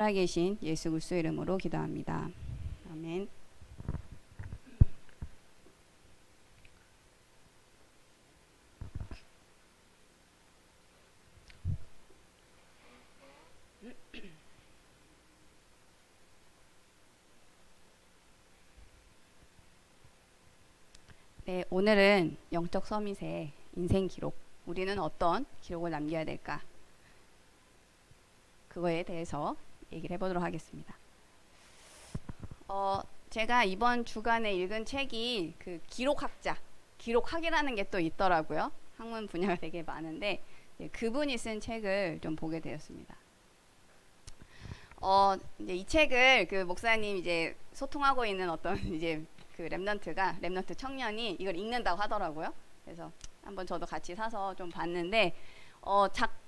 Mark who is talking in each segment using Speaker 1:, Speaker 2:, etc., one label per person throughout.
Speaker 1: 살아계신 예수 그리스도의 이름으로 기도합니다. 아멘. 네, 오늘은 영적 서밋의 인생 기록, 우리는 어떤 기록을 남겨야 될까? 그거에 대해서 얘기를 해보도록 하겠습니다. 제가 이번 주간에 읽은 책이 그 기록학이라는 게 또 있더라고요. 학문 분야가 되게 많은데 그분이 쓴 책을 좀 보게 되었습니다. 이제 이 책을 그 목사님 이제 소통하고 있는 어떤 이제 그 렘넌트 청년이 이걸 읽는다고 하더라고요. 그래서 한번 저도 같이 사서 좀 봤는데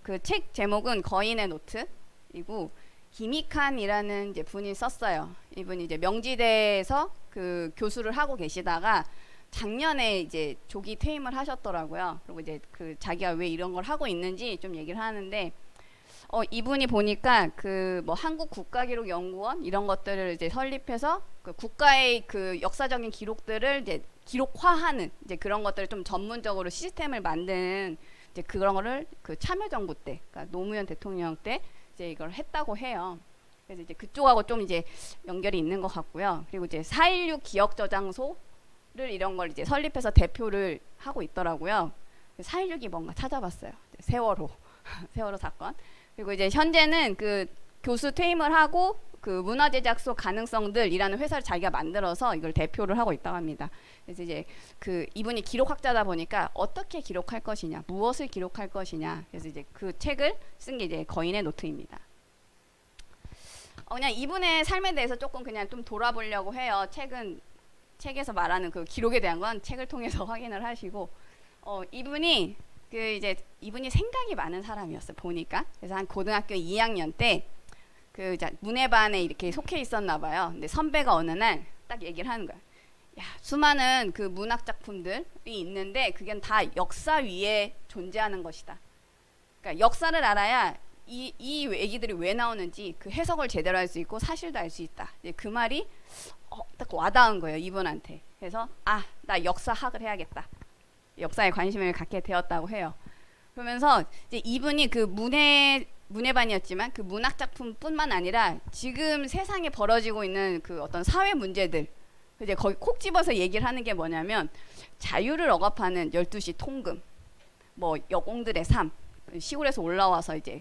Speaker 1: 그 책 제목은 거인의 노트이고 김익환이라는 이제 분이 썼어요. 이분이 이제 명지대에서 그 교수를 하고 계시다가 작년에 이제 조기 퇴임을 하셨더라고요. 그리고 이제 그 자기가 왜 이런 걸 하고 있는지 좀 얘기를 하는데 이분이 보니까 그 뭐 한국국가기록연구원 이런 것들을 이제 설립해서 그 국가의 그 역사적인 기록들을 이제 기록화하는 이제 그런 것들을 좀 전문적으로 시스템을 만드는 이제 그런 거를 그 참여정부 때, 그러니까 노무현 대통령 때 이제 이걸 했다고 해요. 그래서 이제 그쪽하고 좀 이제 연결이 있는 것 같고요. 그리고 이제 4.16 기억저장소를 이런 걸 이제 설립해서 대표를 하고 있더라고요. 4.16이 뭔가 찾아봤어요. 세월호 사건. 그리고 이제 현재는 그 교수 퇴임을 하고 그 문화제작소 가능성들이라는 회사를 자기가 만들어서 이걸 대표를 하고 있다고 합니다. 그래서 이제 그 이분이 기록학자다 보니까 어떻게 기록할 것이냐, 무엇을 기록할 것이냐. 그래서 이제 그 책을 쓴 게 이제 거인의 노트입니다. 그냥 이분의 삶에 대해서 조금 그냥 좀 돌아보려고 해요. 책에서 말하는 그 기록에 대한 건 책을 통해서 확인을 하시고, 이분이 생각이 많은 사람이었어요. 보니까. 그래서 한 고등학교 2학년 때 그 문예반에 이렇게 속해 있었나 봐요. 근데 선배가 어느 날 딱 얘기를 하는 거야. 야, 수많은 그 문학 작품들이 있는데 그게 다 역사 위에 존재하는 것이다. 그러니까 역사를 알아야 이 얘기들이 왜 나오는지 그 해석을 제대로 할 수 있고 사실도 알 수 있다. 그 말이 딱 와닿은 거예요, 이분한테. 그래서 나 역사학을 해야겠다. 역사에 관심을 갖게 되었다고 해요. 그러면서 이제 이분이 그 문예반이었지만 그 문학 작품뿐만 아니라 지금 세상에 벌어지고 있는 그 어떤 사회 문제들 이제 거기 콕 집어서 얘기를 하는 게 뭐냐면 자유를 억압하는 12시 통금, 뭐 여공들의 삶, 시골에서 올라와서 이제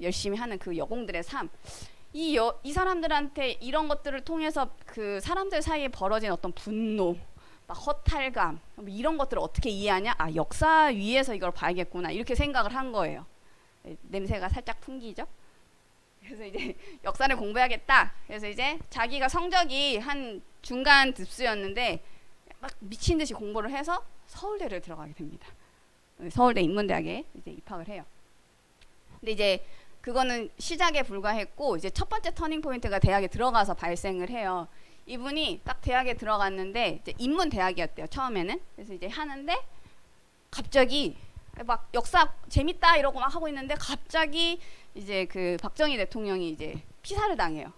Speaker 1: 열심히 하는 그 여공들의 삶, 이 사람들한테 이런 것들을 통해서 그 사람들 사이에 벌어진 어떤 분노, 막 허탈감, 이런 것들을 어떻게 이해하냐? 역사 위에서 이걸 봐야겠구나, 이렇게 생각을 한 거예요. 냄새가 살짝 풍기죠? 그래서 이제 역사를 공부해야겠다. 그래서 이제 자기가 성적이 한 중간 듭수였는데 막 미친 듯이 공부를 해서 서울대를 들어가게 됩니다. 서울대 인문대학에 이제 입학을 해요. 근데 이제 그거는 시작에 불과했고 이제 첫 번째 터닝 포인트가 대학에 들어가서 발생을 해요. 이분이 딱 대학에 들어갔는데 이제 인문대학이었대요, 처음에는. 그래서 이제 하는데 갑자기 막 역사 재밌다 이러고 막 하고 있는데 갑자기 이제 그 박정희 대통령이 이제 피살을 당해요.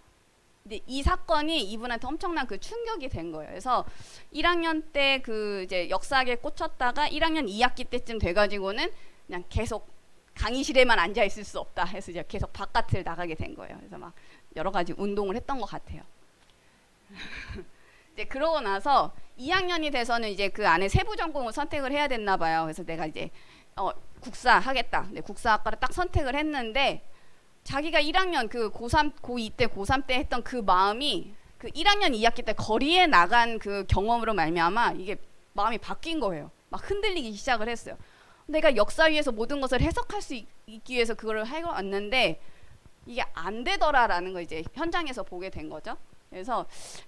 Speaker 1: 근데 이 사건이 이분한테 엄청난 그 충격이 된 거예요. 그래서 1학년 때 그 이제 역사학에 꽂혔다가 1학년 2학기 때쯤 돼가지고는 그냥 계속 강의실에만 앉아 있을 수 없다 해서 이제 계속 바깥을 나가게 된 거예요. 그래서 막 여러 가지 운동을 했던 것 같아요. 이제 그러고 나서 2학년이 돼서는 이제 그 안에 세부 전공을 선택을 해야 됐나 봐요. 그래서 내가 이제 국사 하겠다. 근데 국사학과를 딱 선택을 했는데 자기가 1학년 그 고2 때 고3 때 했던 그 마음이 그 1학년 2학기 때 거리에 나간 그 경험으로 말미암아 이게 마음이 바뀐 거예요. 막 흔들리기 시작을 했어요. 내가 역사 위에서 모든 것을 해석할 수 있기 위해서 그걸 하고 왔는데 이게 안 되더라라는 걸 이제 현장에서 보게 된 거죠. 그래서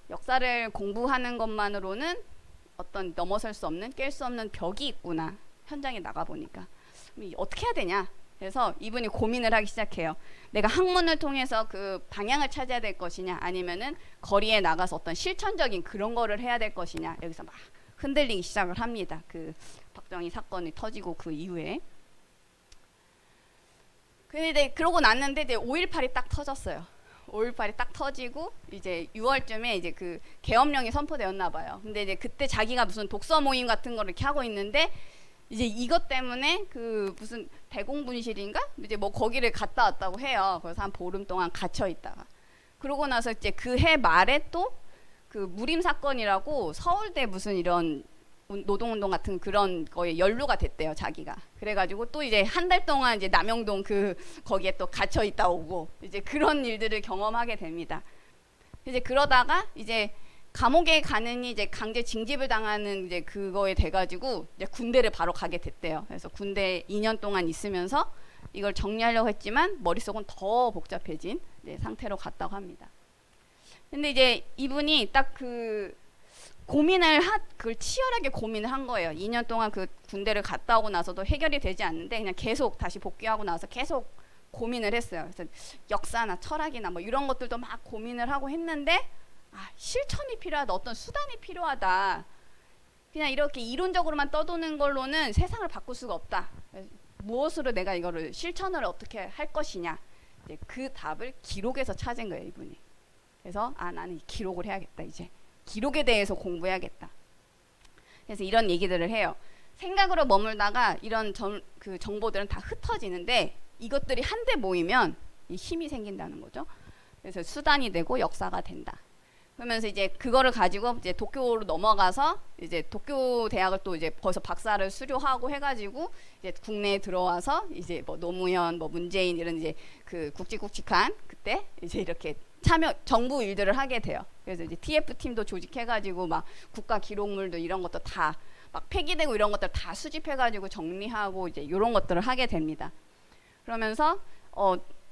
Speaker 1: 역사를 공부하는 것만으로는 어떤 넘어설 수 없는, 깰 수 없는 벽이 있구나. 현장에 나가보니까. 어떻게 해야 되냐. 그래서 이분이 고민을 하기 시작해요. 내가 학문을 통해서 그 방향을 찾아야 될 것이냐, 아니면은 거리에 나가서 어떤 실천적인 그런 거를 해야 될 것이냐. 여기서 막 흔들리기 시작을 합니다. 그 박정희 사건이 터지고 그 이후에. 근데 그러고 났는데 이제 5.18이 딱 터졌어요. 5.18이 딱 터지고 이제 6월쯤에 이제 그 계엄령이 선포되었나 봐요. 근데 이제 그때 자기가 무슨 독서 모임 같은 거를 이렇게 하고 있는데 이제 이것 때문에 그 무슨 대공분실인가 이제 뭐 거기를 갔다 왔다고 해요. 그래서 한 보름 동안 갇혀 있다가 그러고 나서 이제 그 해 말에 또 그 무림 사건이라고 서울대 무슨 이런 노동운동 같은 그런 거에 연루가 됐대요, 자기가. 그래가지고 또 이제 한 달 동안 이제 남영동 그 거기에 또 갇혀 있다 오고 이제 그런 일들을 경험하게 됩니다. 이제 그러다가 이제 감옥에 가느니 이제 강제 징집을 당하는 이제 그거에 돼가지고 이제 군대를 바로 가게 됐대요. 그래서 군대 2년 동안 있으면서 이걸 정리하려고 했지만 머릿속은 더 복잡해진 이제 상태로 갔다고 합니다. 근데 이제 이분이 딱 그 그걸 치열하게 고민을 한 거예요. 2년 동안 그 군대를 갔다 오고 나서도 해결이 되지 않는데 그냥 계속 다시 복귀하고 나서 계속 고민을 했어요. 그래서 역사나 철학이나 뭐 이런 것들도 막 고민을 하고 했는데 실천이 필요하다. 어떤 수단이 필요하다. 그냥 이렇게 이론적으로만 떠도는 걸로는 세상을 바꿀 수가 없다. 무엇으로 내가 이거를 실천을 어떻게 할 것이냐. 이제 그 답을 기록에서 찾은 거예요, 이분이. 그래서 나는 기록을 해야겠다. 이제 기록에 대해서 공부해야겠다. 그래서 이런 얘기들을 해요. 생각으로 머물다가 이런 그 정보들은 다 흩어지는데 이것들이 한데 모이면 이 힘이 생긴다는 거죠. 그래서 수단이 되고 역사가 된다. 그러면서 이제 그거를 가지고 이제 도쿄로 넘어가서 이제 도쿄 대학을 또 이제 거기서 박사를 수료하고 해가지고 이제 국내에 들어와서 이제 뭐 노무현, 뭐 문재인 이런 이제 그 굵직굵직한 그때 이제 이렇게 정부 일들을 하게 돼요. 그래서 이제 TF 팀도 조직해가지고 막 국가 기록물도 이런 것도 다 막 폐기되고 이런 것들 다 수집해가지고 정리하고 이제 이런 것들을 하게 됩니다. 그러면서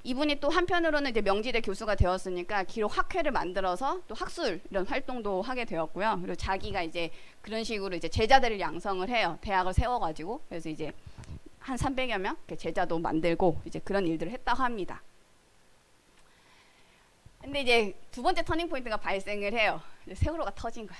Speaker 1: 이분이 또 한편으로는 이제 명지대 교수가 되었으니까 기록 학회를 만들어서 또 학술 이런 활동도 하게 되었고요. 그리고 자기가 이제 그런 식으로 이제 제자들을 양성을 해요. 대학을 세워가지고. 그래서 이제 한 300여 명 제자도 만들고 이제 그런 일들을 했다고 합니다. 근데 이제 두 번째 터닝 포인트가 발생을 해요. 이제 세월호가 터진 거야.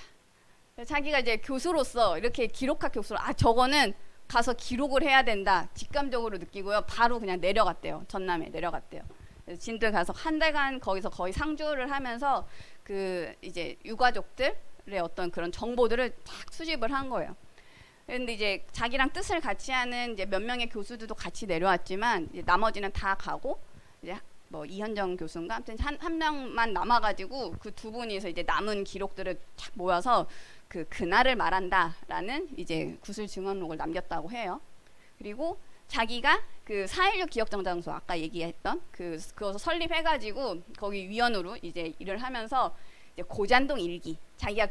Speaker 1: 자기가 이제 교수로서 이렇게 기록학 교수로 저거는 가서 기록을 해야 된다 직감적으로 느끼고요. 바로 그냥 내려갔대요. 전남에 내려갔대요. 그래서 진도에 가서 한 달간 거기서 거의 상주를 하면서 그 이제 유가족들의 어떤 그런 정보들을 딱 수집을 한 거예요. 그런데 이제 자기랑 뜻을 같이 하는 이제 몇 명의 교수들도 같이 내려왔지만 이제 나머지는 다 가고 이제 뭐 이현정 교수인가 아무튼 한 명만 남아가지고 그 두 분이서 이제 남은 기록들을 쫙 모아서 그날을 말한다라는 이제 구술 증언록을 남겼다고 해요. 그리고 자기가 그 4.16 기억정장소 아까 얘기했던 그거 설립해가지고 거기 위원으로 이제 일을 하면서 이제 고잔동 일기 자기가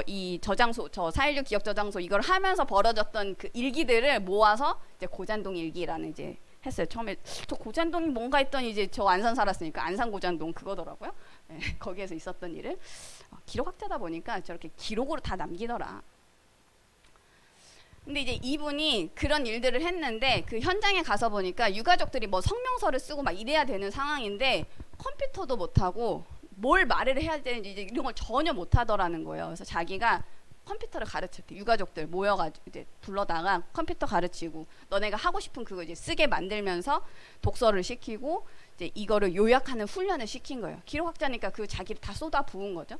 Speaker 1: 이 저장소 4.16 기억저장소 이걸 하면서 벌어졌던 그 일기들을 모아서 이제 고잔동 일기라는 이제 했어요. 처음에 저 고잔동이 뭔가 했더니 이제 저 안산 살았으니까 안산 고잔동 그거더라고요. 네, 거기에서 있었던 일을 기록학자다 보니까 저렇게 기록으로 다 남기더라. 근데 이제 이분이 그런 일들을 했는데 그 현장에 가서 보니까 유가족들이 뭐 성명서를 쓰고 막 이래야 되는 상황인데 컴퓨터도 못하고 뭘 말을 해야 되는지 이제 이런 걸 전혀 못하더라는 거예요. 그래서 자기가 컴퓨터를 가르쳤대. 유가족들 모여가지고 이제 불러다가 컴퓨터 가르치고 너네가 하고 싶은 그거 이제 쓰게 만들면서 독서를 시키고 이제 이거를 요약하는 훈련을 시킨 거예요. 기록학자니까 그 자기를 다 쏟아 부은 거죠.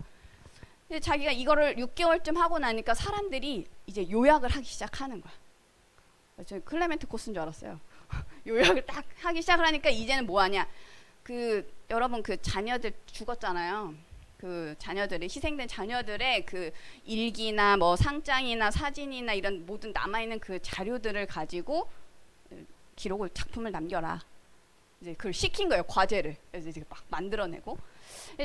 Speaker 1: 근데 자기가 이거를 6개월쯤 하고 나니까 사람들이 이제 요약을 하기 시작하는 거야. 저 클레멘트 코스인 줄 알았어요. 요약을 딱 하기 시작을 하니까 이제는 뭐 하냐? 여러분 그 자녀들 죽었잖아요. 그 자녀들의 희생된 자녀들의 그 일기나 뭐 상장이나 사진이나 이런 모든 남아있는 그 자료들을 가지고 기록을 작품을 남겨라. 이제 그걸 시킨 거예요. 과제를. 그래서 이제 막 만들어내고.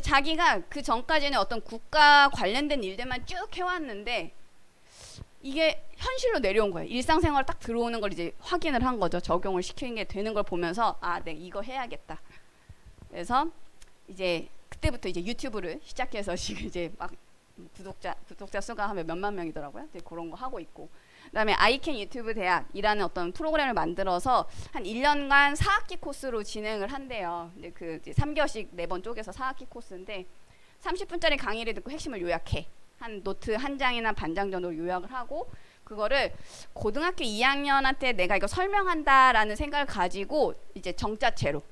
Speaker 1: 자기가 그 전까지는 어떤 국가 관련된 일들만 쭉 해왔는데 이게 현실로 내려온 거예요. 일상생활 딱 들어오는 걸 이제 확인을 한 거죠. 적용을 시키는 게 되는 걸 보면서 내가 이거 해야겠다. 그래서 이제 그때부터 이제 유튜브를 시작해서 지금 이제 막 구독자 수가 하면 몇만 명이더라고요. 이제 그런 거 하고 있고. 그다음에 아이캔 유튜브 대학이라는 어떤 프로그램을 만들어서 한 1년간 4학기 코스로 진행을 한대요. 이제 그 이제 3교시 4번 쪼개서 4학기 코스인데 30분짜리 강의를 듣고 핵심을 요약해. 한 노트 한 장이나 반 장 정도 요약을 하고 그거를 고등학교 2학년한테 내가 이거 설명한다라는 생각을 가지고 이제 정서체로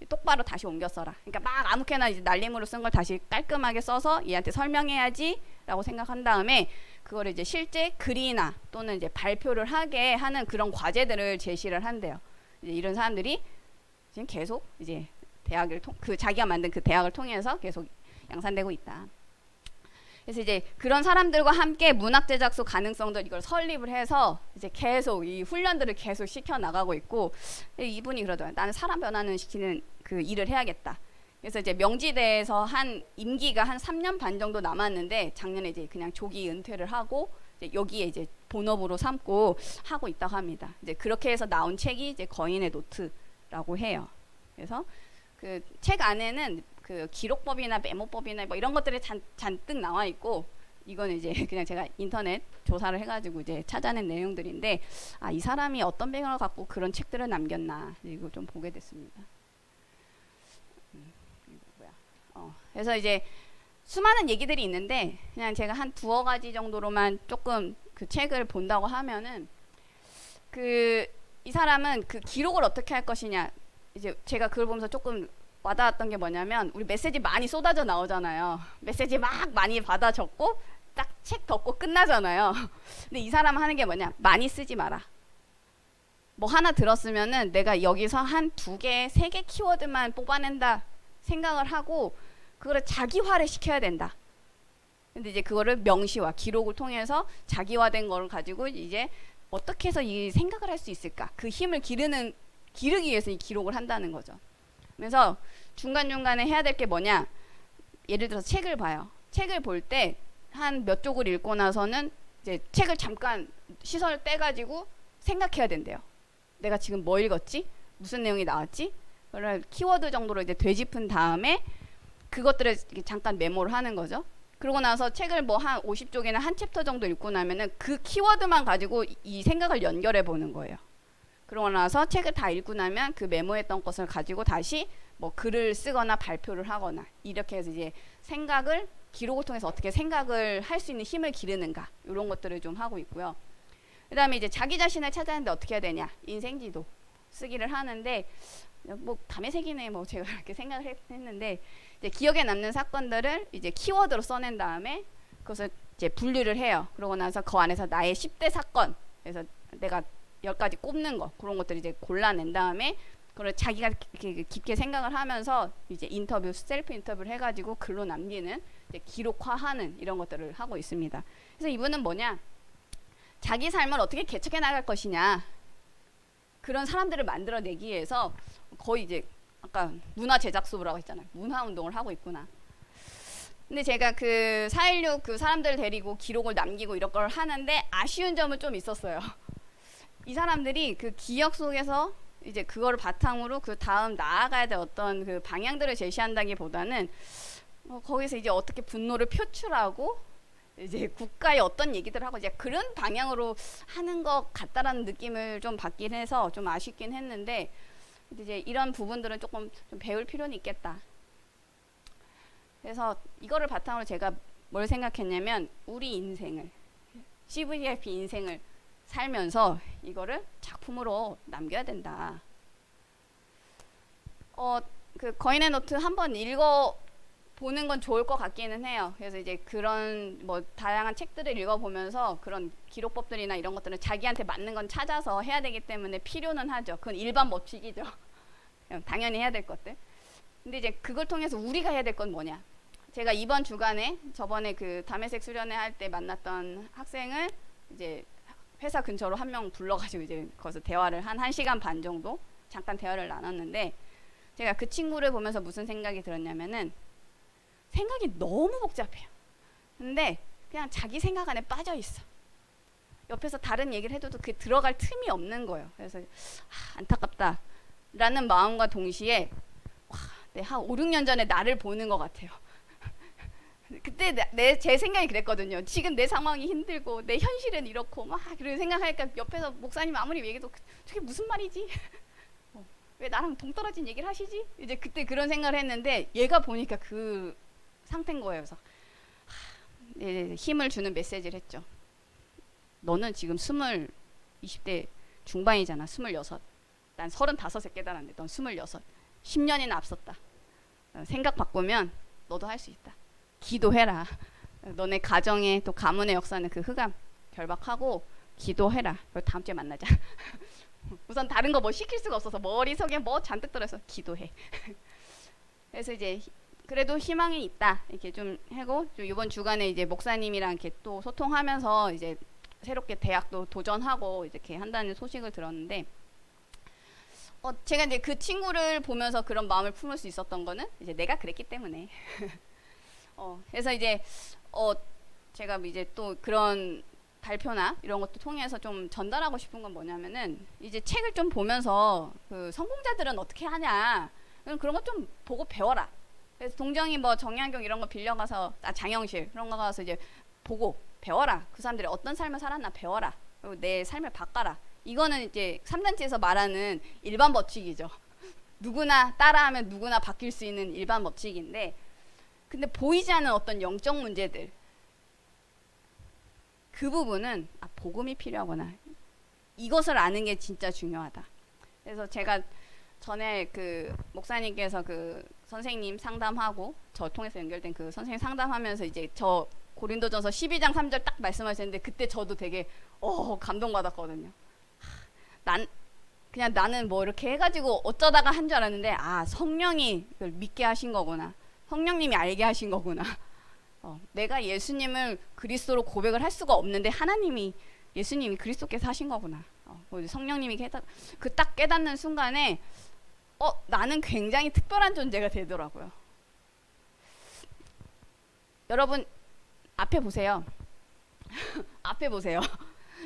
Speaker 1: 똑바로 다시 옮겨 써라. 그러니까 막 아무렇게나 이제 날림으로 쓴 걸 다시 깔끔하게 써서 얘한테 설명해야지라고 생각한 다음에 그거를 이제 실제 글이나 또는 이제 발표를 하게 하는 그런 과제들을 제시를 한대요. 이제 이런 사람들이 지금 계속 이제 자기가 만든 그 대학을 통해서 계속 양산되고 있다. 그래서 이제 그런 사람들과 함께 문학 제작소 가능성도 이걸 설립을 해서 이제 계속 이 훈련들을 계속 시켜 나가고 있고, 이분이 그러더라고요. 나는 사람 변화는 시키는 그 일을 해야겠다. 그래서 이제 명지대에서 한 임기가 한 3년 반 정도 남았는데 작년에 이제 그냥 조기 은퇴를 하고 이제 여기에 이제 본업으로 삼고 하고 있다고 합니다. 이제 그렇게 해서 나온 책이 이제 거인의 노트라고 해요. 그래서 그 책 안에는 그 기록법이나 메모법이나 뭐 이런 것들이 잔뜩 나와 있고, 이거는 이제 그냥 제가 인터넷 조사를 해가지고 이제 찾아낸 내용들인데, 아, 이 사람이 어떤 배경을 갖고 그런 책들을 남겼나 이거 좀 보게 됐습니다. 그래서 이제 수많은 얘기들이 있는데 그냥 제가 한 두어 가지 정도로만 조금 그 책을 본다고 하면은, 이 사람은 그 기록을 어떻게 할 것이냐, 이제 제가 그걸 보면서 조금 와닿았던 게 뭐냐면, 우리 메시지 많이 쏟아져 나오잖아요. 메시지 막 많이 받아 적고 딱 책 덮고 끝나잖아요. 근데 이 사람 하는 게 뭐냐, 많이 쓰지 마라. 뭐 하나 들었으면은 내가 여기서 한 2개, 3개 키워드만 뽑아낸다 생각을 하고 그거를 자기화를 시켜야 된다. 근데 이제 그거를 명시화, 기록을 통해서 자기화된 거를 가지고 이제 어떻게 해서 이 생각을 할 수 있을까, 그 힘을 기르기 위해서 이 기록을 한다는 거죠. 그래서 중간중간에 해야 될 게 뭐냐, 예를 들어서 책을 봐요. 책을 볼 때 한 몇 쪽을 읽고 나서는 이제 책을 잠깐 시선을 떼가지고 생각해야 된대요. 내가 지금 뭐 읽었지? 무슨 내용이 나왔지? 그걸 키워드 정도로 이제 되짚은 다음에 그것들을 잠깐 메모를 하는 거죠. 그러고 나서 책을 뭐 한 50쪽이나 한 챕터 정도 읽고 나면은 그 키워드만 가지고 이 생각을 연결해 보는 거예요. 그러고 나서 책을 다 읽고 나면 그 메모했던 것을 가지고 다시 뭐 글을 쓰거나 발표를 하거나, 이렇게 해서 이제 기록을 통해서 어떻게 생각을 할 수 있는 힘을 기르는가, 이런 것들을 좀 하고 있고요. 그 다음에 이제 자기 자신을 찾아내는데 어떻게 해야 되냐, 인생지도 쓰기를 하는데, 뭐 담의 색이네 뭐 제가 이렇게 생각을 했는데, 이제 기억에 남는 사건들을 이제 키워드로 써낸 다음에 그것을 이제 분류를 해요. 그러고 나서 그 안에서 나의 10대 사건, 그래서 내가 10가지 꼽는 거, 그런 것들을 이제 골라낸 다음에 그걸 자기가 깊게 생각을 하면서 이제 셀프 인터뷰를 해가지고 글로 남기는, 이제 기록화하는 이런 것들을 하고 있습니다. 그래서 이분은 뭐냐, 자기 삶을 어떻게 개척해 나갈 것이냐, 그런 사람들을 만들어내기 위해서 거의 이제 아까 문화 제작소라고 했잖아요. 문화 운동을 하고 있구나. 근데 제가 그 4.16 그 사람들 데리고 기록을 남기고 이런 걸 하는데 아쉬운 점은 좀 있었어요. 이 사람들이 그 기억 속에서 이제 그거를 바탕으로 그 다음 나아가야 될 어떤 그 방향들을 제시한다기보다는 거기서 이제 어떻게 분노를 표출하고 이제 국가의 어떤 얘기들을 하고 이제 그런 방향으로 하는 것 같다라는 느낌을 좀 받긴 해서 좀 아쉽긴 했는데, 이제 이런 부분들은 조금 좀 배울 필요는 있겠다. 그래서 이거를 바탕으로 제가 뭘 생각했냐면, 우리 인생을, CVIP 인생을 살면서 이거를 작품으로 남겨야 된다. 그 거인의 노트 한번 읽어보는 건 좋을 것 같기는 해요. 그래서 이제 그런 뭐 다양한 책들을 읽어보면서 그런 기록법들이나 이런 것들은 자기한테 맞는 건 찾아서 해야 되기 때문에 필요는 하죠. 그건 일반 법칙이죠. 당연히 해야 될 것들. 근데 이제 그걸 통해서 우리가 해야 될 건 뭐냐. 제가 이번 주간에 저번에 그 담회색 수련회 할 때 만났던 학생을 이제 회사 근처로 한 명 불러가지고 이제 거기서 대화를 한 1시간 반 정도 잠깐 대화를 나눴는데, 제가 그 친구를 보면서 무슨 생각이 들었냐면은, 생각이 너무 복잡해요. 근데 그냥 자기 생각 안에 빠져 있어. 옆에서 다른 얘기를 해도 그게 들어갈 틈이 없는 거예요. 그래서 안타깝다 라는 마음과 동시에 한 5, 6년 전에 나를 보는 것 같아요. 그때 제 생각이 그랬거든요. 지금 내 상황이 힘들고 내 현실은 이렇고 막 그런 생각하니까 옆에서 목사님 아무리 얘기해도 저게 무슨 말이지? 왜 나랑 동떨어진 얘기를 하시지? 이제 그때 그런 생각을 했는데, 얘가 보니까 그 상태인 거예요. 그래서 힘을 주는 메시지를 했죠. 너는 지금 20대 중반이잖아. 26. 난 35에 깨달았는데 넌 26. 10년이나 앞섰다. 생각 바꾸면 너도 할 수 있다. 기도해라. 너네 가정의 또 가문의 역사는 그 흑암 결박하고 기도해라. 그리고 다음 주에 만나자. 우선 다른 거 뭐 시킬 수가 없어서 머릿속에 뭐 잔뜩 들어서 기도해. 그래서 이제 그래도 희망이 있다 이렇게 좀 하고, 좀 이번 주간에 이제 목사님이랑 이렇게 또 소통하면서 이제 새롭게 대학도 도전하고 이렇게 한다는 소식을 들었는데, 제가 이제 그 친구를 보면서 그런 마음을 품을 수 있었던 거는 이제 내가 그랬기 때문에. 그래서 이제 제가 이제 또 그런 발표나 이런 것도 통해서 좀 전달하고 싶은 건 뭐냐면은, 이제 책을 좀 보면서 그 성공자들은 어떻게 하냐 그런 거 좀 보고 배워라. 그래서 동정이 뭐 정약용 이런 거 빌려가서, 장영실 그런 거 가서 이제 보고 배워라. 그 사람들이 어떤 삶을 살았나 배워라. 그리고 내 삶을 바꿔라. 이거는 이제 3단체에서 말하는 일반 법칙이죠. 누구나 따라하면 누구나 바뀔 수 있는 일반 법칙인데, 근데 보이지 않는 어떤 영적 문제들, 그 부분은 복음이 필요하구나. 이것을 아는 게 진짜 중요하다. 그래서 제가 전에 그 목사님께서 그 선생님 상담하고 저 통해서 연결된 그 선생님 상담하면서 이제 저 고린도전서 12장 3절 딱 말씀하셨는데, 그때 저도 되게 감동받았거든요. 그냥 나는 뭐 이렇게 해가지고 어쩌다가 한 줄 알았는데, 성령이 그걸 믿게 하신 거구나. 성령님이 알게 하신 거구나. 내가 예수님을 그리스도로 고백을 할 수가 없는데 예수님이 그리스도께서 하신 거구나. 성령님이 그 딱 깨닫는 순간에 나는 굉장히 특별한 존재가 되더라고요. 여러분 앞에 보세요. 앞에 보세요.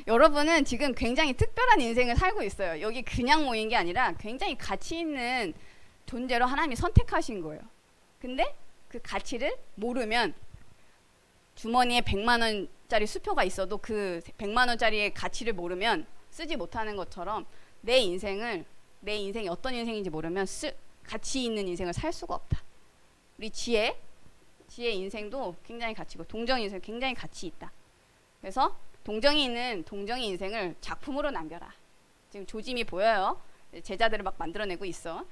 Speaker 1: 여러분은 지금 굉장히 특별한 인생을 살고 있어요. 여기 그냥 모인 게 아니라 굉장히 가치 있는 존재로 하나님이 선택하신 거예요. 근데 그 가치를 모르면, 주머니에 100만 원짜리 수표가 있어도 그 100만 원짜리의 가치를 모르면 쓰지 못하는 것처럼, 내 인생이 어떤 인생인지 모르면 가치 있는 인생을 살 수가 없다. 우리 지혜 인생도 굉장히 가치고, 동정이 인생 굉장히 가치 있다. 그래서 동정이 인생을 작품으로 남겨라. 지금 조짐이 보여요. 제자들을 막 만들어내고 있어.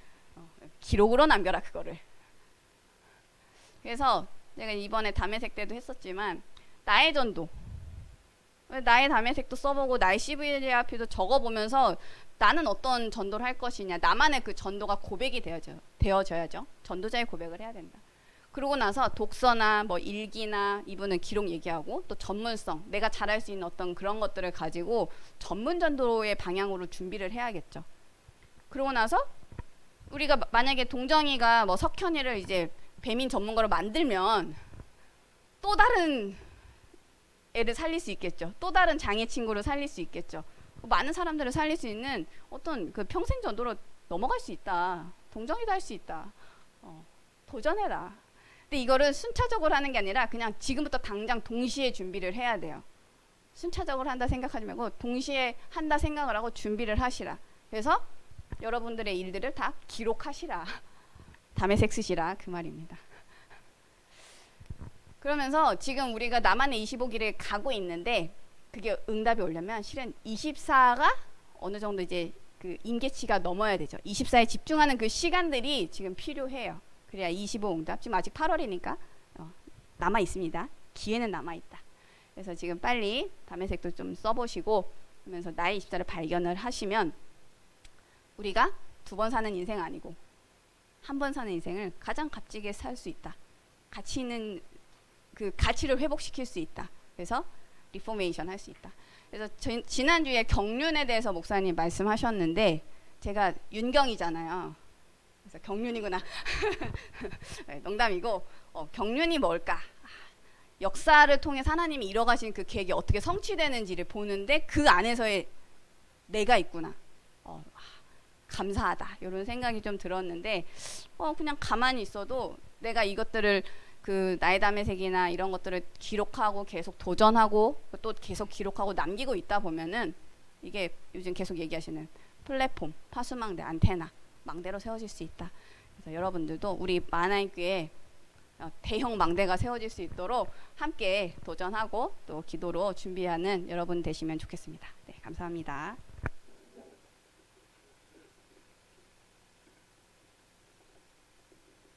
Speaker 1: 기록으로 남겨라 그거를. 그래서 제가 이번에 담회색 때도 했었지만, 나의 전도, 나의 담회색도 써보고 나의 CVRP도 적어보면서 나는 어떤 전도를 할 것이냐, 나만의 그 전도가 고백이 되어져야죠. 전도자의 고백을 해야 된다. 그러고 나서 독서나 뭐 일기나, 이분은 기록 얘기하고, 또 전문성, 내가 잘할 수 있는 어떤 그런 것들을 가지고 전문 전도의 방향으로 준비를 해야겠죠. 그러고 나서 우리가 만약에 동정이가 뭐 석현이를 이제 배민 전문가로 만들면 또 다른 애를 살릴 수 있겠죠. 또 다른 장애 친구를 살릴 수 있겠죠. 많은 사람들을 살릴 수 있는 어떤 그 평생 전도로 넘어갈 수 있다. 동정이도 할 수 있다. 도전해라. 근데 이거를 순차적으로 하는 게 아니라 그냥 지금부터 당장 동시에 준비를 해야 돼요. 순차적으로 한다 생각하지 말고 동시에 한다 생각을 하고 준비를 하시라. 그래서 여러분들의 일들을 다 기록하시라. 담에색 쓰시라 그 말입니다. 그러면서 지금 우리가 나만의 25기를 가고 있는데, 그게 응답이 오려면 실은 24가 어느 정도 이제 그 임계치가 넘어야 되죠. 24에 집중하는 그 시간들이 지금 필요해요. 그래야 25 응답. 지금 아직 8월이니까 남아 있습니다. 기회는 남아 있다. 그래서 지금 빨리 담에색도 좀 써보시고, 그러면서 나의 24를 발견을 하시면, 우리가 2번 사는 인생 아니고 1번 사는 인생을 가장 값지게 살 수 있다. 가치 있는 그 가치를 회복시킬 수 있다. 그래서 리포메이션 할 수 있다. 그래서 지난주에 경륜에 대해서 목사님 말씀하셨는데, 제가 윤경이잖아요. 그래서 경륜이구나. 농담이고, 경륜이 뭘까? 역사를 통해 하나님이 이뤄가신 그 계획이 어떻게 성취되는지를 보는데, 그 안에서의 내가 있구나. 감사하다. 이런 생각이 좀 들었는데, 그냥 가만히 있어도 내가 이것들을 그 나의 담의색이나 이런 것들을 기록하고 계속 도전하고 또 계속 기록하고 남기고 있다 보면은, 이게 요즘 계속 얘기하시는 플랫폼, 파수망대, 안테나, 망대로 세워질 수 있다. 그래서 여러분들도 우리 만화인교회 대형 망대가 세워질 수 있도록 함께 도전하고 또 기도로 준비하는 여러분 되시면 좋겠습니다. 네, 감사합니다.